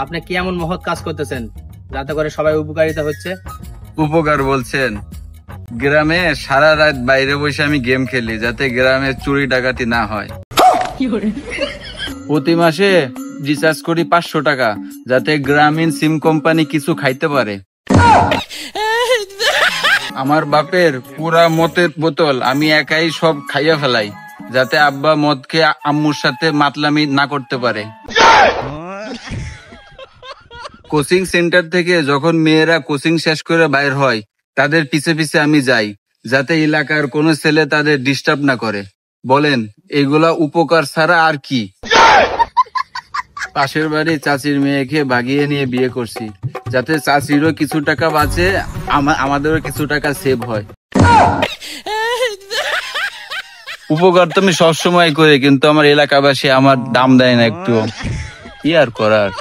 আপনি কি এমন মহৎ কাজ করতেছেন যাতে করে সবাই উপকারিতা হচ্ছে? উপকার বলছেন? গ্রামে সারা রাত বাইরে বসে আমি গেম খেলি যাতে গ্রামে চুরি ডাকাতি না হয়। প্রতি মাসে রিচার্জ করি 500 টাকা যাতে গ্রামীণ সিম কোম্পানি কিছু খাইতে পারে। আমার বাপের পুরা মদের বোতল আমি একাই সব খাইয়া ফেলাই যাতে আব্বা মদ খেয়ে আম্মুর সাথে মাতলামি না করতে পারে। কোচিং সেন্টার থেকে যখন মেয়েরা কোচিং শেষ করে বাইর হয় তাদের পিছে পিছে আমি যাই যাতে এলাকার কোনো ছেলে তাদের ডিস্টার্ব না করে। বলেন এগুলা উপকার ছাড়া আর কি? পাশের বাড়ি চাচির মেয়েকে ভাগিয়ে নিয়ে বিয়ে করছি যাতে চাচিরও কিছু টাকা বাঁচে, আমাদেরও কিছু টাকা সেভ হয়। উপকার তো আমি সবসময় করি কিন্তু আমার এলাকাবাসী আমার দাম দেয় না একটু। কি আর করার।